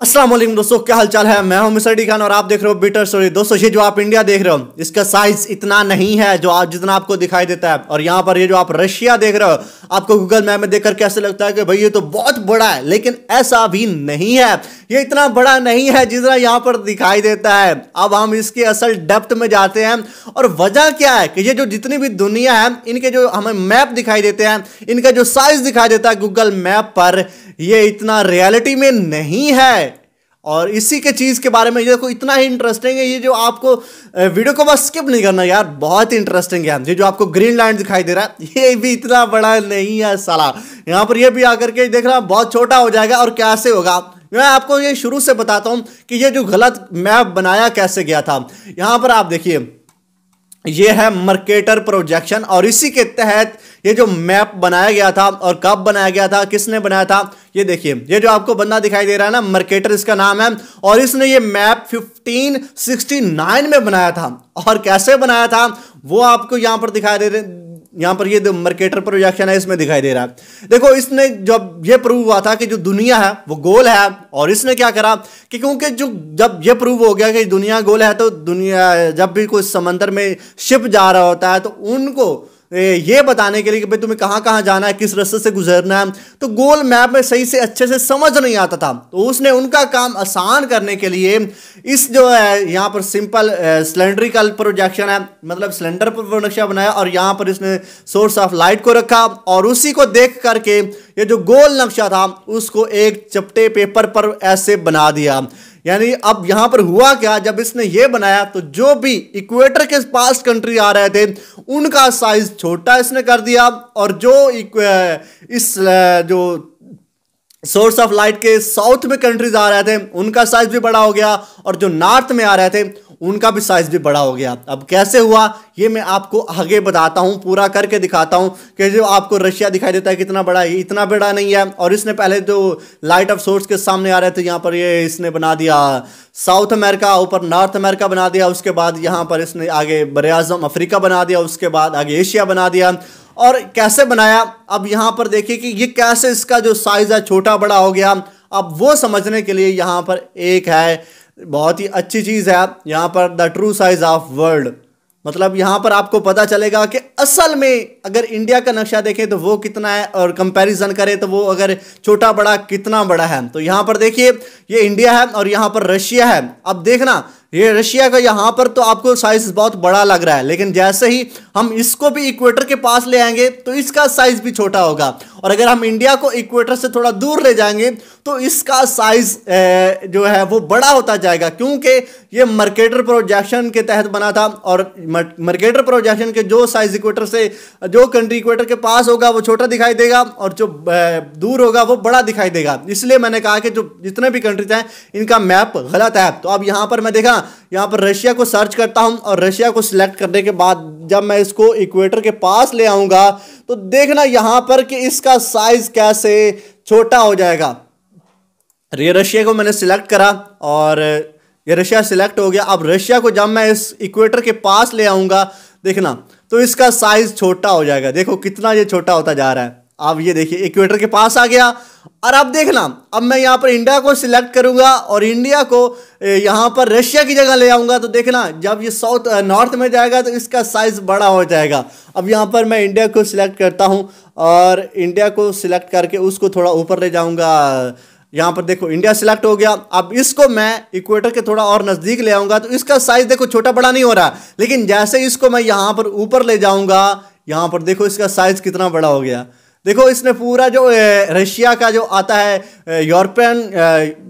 अस्सलाम वालेकुम दोस्तों, क्या हालचाल है। मैं हूं मिस्टर डी खान और आप देख रहे हो बिटर स्टोरी। दोस्तों, ये जो आप इंडिया देख रहे हो इसका साइज इतना नहीं है जो आप जितना आपको दिखाई देता है। और यहाँ पर ये जो आप रशिया देख रहे हो, आपको गूगल मैप में देखकर कैसे लगता है कि भाई ये तो बहुत बड़ा है, लेकिन ऐसा भी नहीं है। ये इतना बड़ा नहीं है जितना यहाँ पर दिखाई देता है। अब हम इसके असल डेप्थ में जाते हैं और वजह क्या है कि ये जो जितनी भी दुनिया है, इनके जो हमें मैप दिखाई देते हैं, इनका जो साइज दिखाई देता है गूगल मैप पर, ये इतना रियलिटी में नहीं है। और इसी के चीज के बारे में ये देखो, इतना ही इंटरेस्टिंग है ये जो आपको वीडियो को बस स्किप नहीं करना यार, बहुत ही इंटरेस्टिंग है। ये जो आपको ग्रीन लैंड दिखाई दे रहा है ये भी इतना बड़ा नहीं है साला। यहाँ पर ये भी आकर के देख रहा बहुत छोटा हो जाएगा। और कैसे होगा, मैं आपको ये शुरू से बताता हूं कि ये जो गलत मैप बनाया कैसे गया था। यहां पर आप देखिए, ये है मर्केटर प्रोजेक्शन और इसी के तहत ये जो मैप बनाया गया था। और कब बनाया गया था, किसने बनाया था, ये देखिए। ये जो आपको बंदा दिखाई दे रहा है ना, मर्केटर इसका नाम है। और इसने ये मैप 1569 में बनाया था। और कैसे बनाया था वो आपको यहां पर दिखाई दे रहे, यहां पर ये जो मर्केटर प्रोजेक्शन है इसमें दिखाई दे रहा है। देखो, इसने जब ये प्रूव हुआ था कि जो दुनिया है वो गोल है, और इसने क्या करा कि क्योंकि जो जब ये प्रूव हो गया कि दुनिया गोल है, तो दुनिया जब भी कोई समंदर में शिप जा रहा होता है तो उनको ये बताने के लिए कि भाई तुम्हें कहां कहां जाना है, किस रास्ते से गुजरना है, तो गोल मैप में सही से अच्छे से समझ नहीं आता था। तो उसने उनका काम आसान करने के लिए इस जो है यहाँ पर सिंपल सिलेंड्रिकल प्रोजेक्शन है, मतलब सिलेंडर पर नक्शा बनाया और यहाँ पर इसने सोर्स ऑफ लाइट को रखा और उसी को देख करके ये जो गोल नक्शा था उसको एक चपटे पेपर पर ऐसे बना दिया। यानी अब यहां पर हुआ क्या, जब इसने ये बनाया तो जो भी इक्वेटर के पास कंट्री आ रहे थे उनका साइज छोटा इसने कर दिया, और जो इस जो सोर्स ऑफ लाइट के साउथ में कंट्रीज आ रहे थे उनका साइज भी बड़ा हो गया, और जो नॉर्थ में आ रहे थे उनका भी साइज भी बड़ा हो गया। अब कैसे हुआ ये मैं आपको आगे बताता हूं, पूरा करके दिखाता हूं कि जो आपको रशिया दिखाई देता है कितना बड़ा है, ये इतना बड़ा नहीं है। और इसने पहले जो लाइट ऑफ सोर्स के सामने आ रहे थे यहां पर ये इसने बना दिया साउथ अमेरिका, ऊपर नॉर्थ अमेरिका बना दिया, उसके बाद यहां पर इसने आगे बरे-ए-आज़म अफ्रीका बना दिया, उसके बाद आगे एशिया बना दिया। और कैसे बनाया, अब यहां पर देखिए कि ये कैसे इसका जो साइज है छोटा बड़ा हो गया। अब वो समझने के लिए यहां पर एक है बहुत ही अच्छी चीज है, यहां पर the true size of world. मतलब यहां पर आपको पता चलेगा कि असल में अगर इंडिया का नक्शा देखें तो वो कितना है, और कंपैरिजन करें तो वो अगर छोटा बड़ा कितना बड़ा है। तो यहां पर देखिए ये इंडिया है और यहां पर रशिया है। अब देखना, ये रशिया का यहां पर तो आपको साइज बहुत बड़ा लग रहा है, लेकिन जैसे ही हम इसको भी इक्वेटर के पास ले आएंगे तो इसका साइज भी छोटा होगा। और अगर हम इंडिया को इक्वेटर से थोड़ा दूर ले जाएंगे तो इसका साइज जो है वो बड़ा होता जाएगा, क्योंकि ये मर्केटर प्रोजेक्शन के तहत बना था। और मर्केटर प्रोजेक्शन के जो साइज इक्वेटर से, जो कंट्री इक्वेटर के पास होगा वो छोटा दिखाई देगा, और जो दूर होगा वो बड़ा दिखाई देगा। इसलिए मैंने कहा कि जो जितने भी कंट्रीज हैं इनका मैप गलत है। तो अब यहां पर मैं देखा, यहां पर रशिया को सर्च करता हूं और रशिया को सिलेक्ट करने के बाद जब मैं इसको इक्वेटर के पास ले आऊंगा तो देखना यहां पर कि इसका साइज कैसे छोटा हो जाएगा। ये रशिया को मैंने सिलेक्ट करा और ये रशिया सिलेक्ट हो गया। अब रशिया को जब मैं इस इक्वेटर के पास ले आऊंगा देखना तो इसका साइज छोटा हो जाएगा। देखो कितना ये छोटा होता जा रहा है। अब ये देखिए इक्वेटर के पास आ गया। और अब देखना, अब मैं यहां पर इंडिया को सिलेक्ट करूंगा और इंडिया को यहां पर रशिया की जगह ले आऊंगा तो देखना जब ये साउथ नॉर्थ में जाएगा तो इसका साइज बड़ा हो जाएगा। अब यहां पर मैं इंडिया को सिलेक्ट करता हूं और इंडिया को सिलेक्ट करके उसको थोड़ा ऊपर ले जाऊंगा। यहां पर देखो इंडिया सिलेक्ट हो गया। अब इसको मैं इक्वेटर के थोड़ा और नजदीक ले आऊंगा तो इसका साइज देखो छोटा बड़ा नहीं हो रहा, लेकिन जैसे इसको मैं यहां पर ऊपर ले जाऊंगा, यहां पर देखो इसका साइज कितना बड़ा हो गया। देखो इसने पूरा जो रशिया का जो आता है यूरोपियन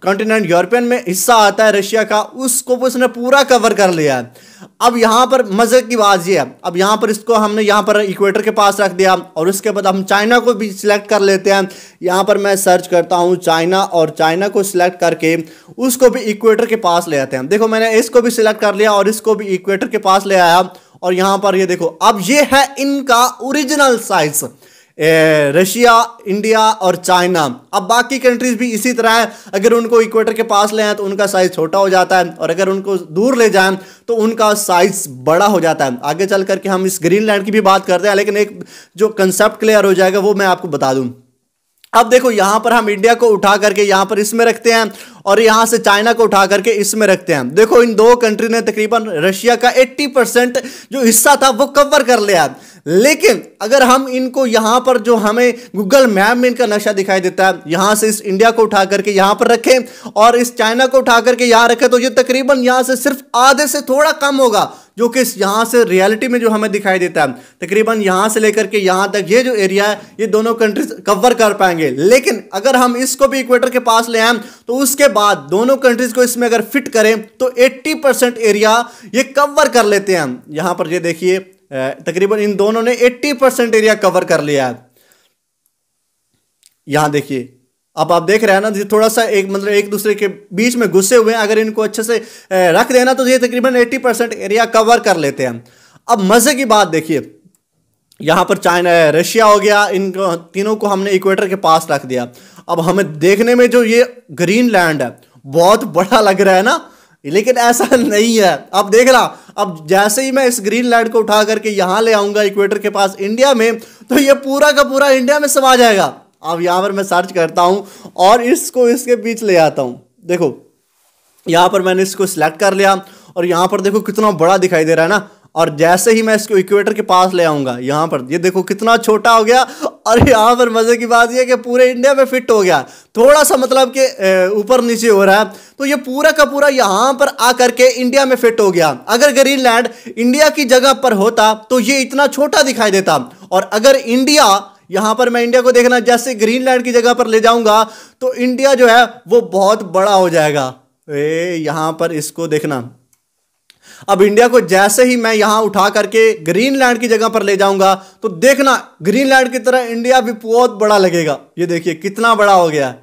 कॉन्टिनेंट, यूरोपियन में हिस्सा आता है रशिया का, उसको उसने पूरा कवर कर लिया है। अब यहाँ पर मजे की बात ये है, अब यहाँ पर इसको हमने यहाँ पर इक्वेटर के पास रख दिया और उसके बाद हम चाइना को भी सिलेक्ट कर लेते हैं। यहाँ पर मैं सर्च करता हूँ चाइना और चाइना को सिलेक्ट करके उसको भी इक्वेटर के पास ले आते हैं। देखो मैंने इसको भी सिलेक्ट कर लिया और इसको भी इक्वेटर के पास ले आया। और यहाँ पर ये देखो, अब ये है इनका ओरिजिनल साइज, रशिया, इंडिया और चाइना। अब बाकी कंट्रीज भी इसी तरह है, अगर उनको इक्वेटर के पास ले आए तो उनका साइज छोटा हो जाता है, और अगर उनको दूर ले जाएं तो उनका साइज बड़ा हो जाता है। आगे चल करके हम इस ग्रीनलैंड की भी बात करते हैं, लेकिन एक जो कंसेप्ट क्लियर हो जाएगा वो मैं आपको बता दूं। अब देखो यहां पर हम इंडिया को उठा करके यहां पर इसमें रखते हैं और यहाँ से चाइना को उठा करके इसमें रखते हैं। देखो इन दो कंट्री ने तकरीबन रशिया का 80% जो हिस्सा था वो कवर कर लिया। लेकिन अगर हम इनको यहां पर जो हमें गूगल मैप में इनका नक्शा दिखाई देता है, यहां से इस इंडिया को उठा करके यहां पर रखें और इस चाइना को उठा करके यहां रखें, तो ये तकरीबन यहां से सिर्फ आधे से थोड़ा कम होगा जो कि यहां से रियलिटी में जो हमें दिखाई देता है। तकरीबन यहां से लेकर के यहां तक ये जो एरिया है ये दोनों कंट्रीज कवर कर पाएंगे। लेकिन अगर हम इसको भी इक्वेटर के पास ले आए तो उसके बाद दोनों कंट्रीज को इसमें अगर फिट करें तो 80% एरिया ये कवर कर लेते हैं। यहां पर ये देखिए तकरीबन इन दोनों ने 80% एरिया कवर कर लिया है। यहां देखिए, अब आप देख रहे हैं ना, ये थोड़ा सा एक दूसरे के बीच में घुसे हुए हैं। अगर इनको अच्छे से रख देना तो ये तकरीबन 80% एरिया कवर कर लेते हैं। अब मजे की बात देखिए, यहां पर चाइना रशिया हो गया, इन तीनों को हमने इक्वेटर के पास रख दिया। अब हमें देखने में जो ये ग्रीनलैंड है बहुत बड़ा लग रहा है ना, लेकिन ऐसा नहीं है। अब देख रहा, अब जैसे ही मैं इस ग्रीनलैंड को उठा करके यहां ले आऊंगा इक्वेटर के पास इंडिया में, तो ये पूरा का पूरा इंडिया में समा जाएगा। अब यहां पर मैं सर्च करता हूं और इसको इसके बीच ले आता हूं। देखो यहां पर मैंने इसको सिलेक्ट कर लिया और यहां पर देखो कितना बड़ा दिखाई दे रहा है ना। और जैसे ही मैं इसको इक्वेटर के पास ले आऊंगा यहां पर ये देखो कितना छोटा हो गया। और यहां पर मजे की बात यह कि पूरे इंडिया में फिट हो गया। थोड़ा सा मतलब कि ऊपर नीचे हो रहा है, तो ये पूरा का पूरा यहां पर आकर के इंडिया में फिट हो गया। अगर ग्रीनलैंड इंडिया की जगह पर होता तो ये इतना छोटा दिखाई देता। और अगर इंडिया, यहां पर मैं इंडिया को देखना जैसे ग्रीनलैंड की जगह पर ले जाऊंगा तो इंडिया जो है वो बहुत बड़ा हो जाएगा। यहां पर इसको देखना, अब इंडिया को जैसे ही मैं यहां उठा करके ग्रीनलैंड की जगह पर ले जाऊंगा तो देखना ग्रीनलैंड की तरह इंडिया भी बहुत बड़ा लगेगा। ये देखिए कितना बड़ा हो गया।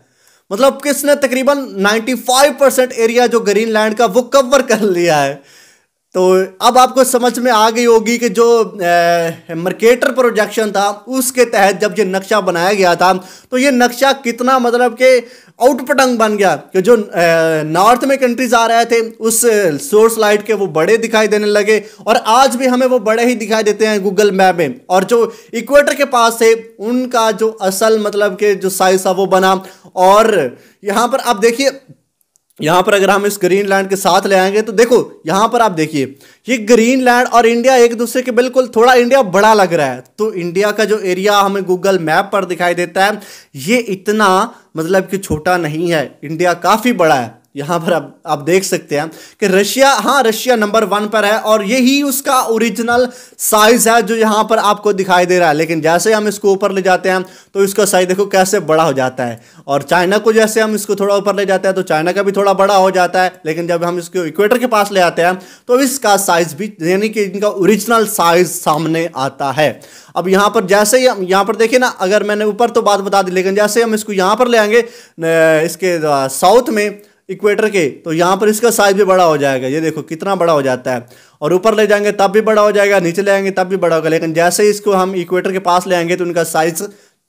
मतलब किसने तकरीबन 95% एरिया जो ग्रीनलैंड का वो कवर कर लिया है। तो अब आपको समझ में आ गई होगी कि जो मर्केटर प्रोजेक्शन था उसके तहत जब ये नक्शा बनाया गया था तो ये नक्शा कितना मतलब कि आउटपटंग बन गया कि जो नॉर्थ में कंट्रीज आ रहे थे उस सोर्स लाइट के वो बड़े दिखाई देने लगे और आज भी हमें वो बड़े ही दिखाई देते हैं गूगल मैप में। और जो इक्वेटर के पास थे उनका जो असल मतलब के जो साइज था वो बना। और यहाँ पर आप देखिए, यहां पर अगर हम इस ग्रीनलैंड के साथ ले आएंगे तो देखो यहां पर आप देखिए ये ग्रीनलैंड और इंडिया एक दूसरे के बिल्कुल, थोड़ा इंडिया बड़ा लग रहा है। तो इंडिया का जो एरिया हमें गूगल मैप पर दिखाई देता है ये इतना मतलब कि छोटा नहीं है, इंडिया काफी बड़ा है। यहां पर आप देख सकते हैं कि रशिया, हाँ रशिया नंबर 1 पर है और यही उसका ओरिजिनल साइज है जो यहां पर आपको दिखाई दे रहा है। लेकिन जैसे हम इसको ऊपर ले जाते हैं तो इसका साइज देखो कैसे बड़ा हो जाता है। और चाइना को जैसे हम इसको थोड़ा ऊपर ले जाते हैं तो चाइना का भी थोड़ा बड़ा हो जाता है। लेकिन जब हम इसको इक्वेटर के पास ले आते हैं तो इसका साइज भी यानी कि इनका ओरिजिनल साइज सामने आता है। अब यहां पर जैसे ही हम यहां पर देखिए ना, अगर मैंने ऊपर तो बात बता दी, लेकिन जैसे हम इसको यहां पर ले आएंगे इसके साउथ में इक्वेटर के, तो यहां पर इसका साइज भी बड़ा हो जाएगा। ये देखो कितना बड़ा हो जाता है। और ऊपर ले जाएंगे तब भी बड़ा हो जाएगा, नीचे ले आएंगे तब भी बड़ा होगा। लेकिन जैसे ही इसको हम इक्वेटर के पास ले आएंगे तो उनका साइज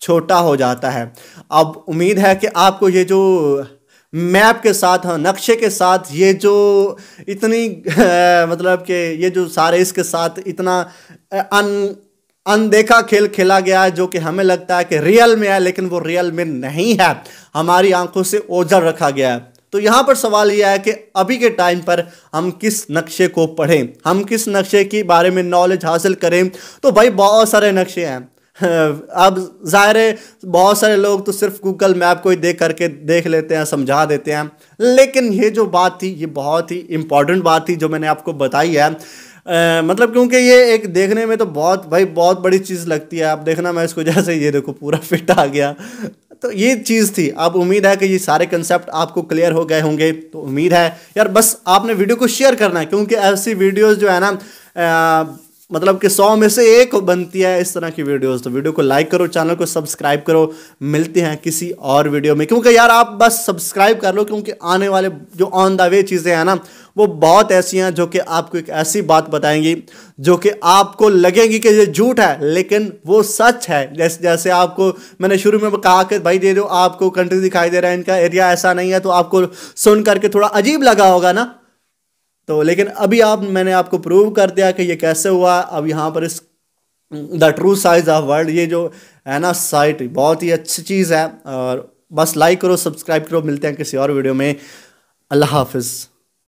छोटा हो जाता है। अब उम्मीद है कि आपको ये जो मैप के साथ, नक्शे के साथ, ये जो इतनी मतलब कि ये जो सारे इसके साथ इतना अनदेखा खेल खेला गया है जो कि हमें लगता है कि रियल में है, लेकिन वो रियल में नहीं है, हमारी आंखों से ओझल रखा गया है। तो यहां पर सवाल यह है कि अभी के टाइम पर हम किस नक्शे को पढ़ें, हम किस नक्शे के बारे में नॉलेज हासिल करें। तो भाई बहुत सारे नक्शे हैं। अब जाहिर है बहुत सारे लोग तो सिर्फ गूगल मैप को ही देख करके देख लेते हैं, समझा देते हैं। लेकिन ये जो बात थी ये बहुत ही इंपॉर्टेंट बात थी जो मैंने आपको बताई है। मतलब क्योंकि ये एक देखने में तो बहुत भाई बहुत बड़ी चीज़ लगती है। आप देखना, मैं इसको जैसे ये देखो पूरा फिट आ गया। तो ये चीज़ थी। अब उम्मीद है कि ये सारे कंसेप्ट आपको क्लियर हो गए होंगे। तो उम्मीद है यार, बस आपने वीडियो को शेयर करना है, क्योंकि ऐसी वीडियोस जो है ना मतलब कि 100 में से 1 बनती है इस तरह की वीडियोस। तो वीडियो को लाइक करो, चैनल को सब्सक्राइब करो। मिलते हैं किसी और वीडियो में, क्योंकि यार आप बस सब्सक्राइब कर लो, क्योंकि आने वाले जो ऑन द वे चीज़ें हैं ना वो बहुत ऐसी हैं जो कि आपको एक ऐसी बात बताएंगी जो कि आपको लगेगी कि ये झूठ है, लेकिन वो सच है। जैसे आपको मैंने शुरू में कहा कि भाई ये जो आपको कंट्री दिखाई दे रहा है इनका एरिया ऐसा नहीं है, तो आपको सुन करके थोड़ा अजीब लगा होगा ना। तो लेकिन अभी मैंने आपको प्रूव कर दिया कि ये कैसे हुआ। अब यहाँ पर इस the true size of world, ये जो है ना साइट, बहुत ही अच्छी चीज़ है। और बस लाइक करो, सब्सक्राइब करो। मिलते हैं किसी और वीडियो में। अल्लाह हाफिज़।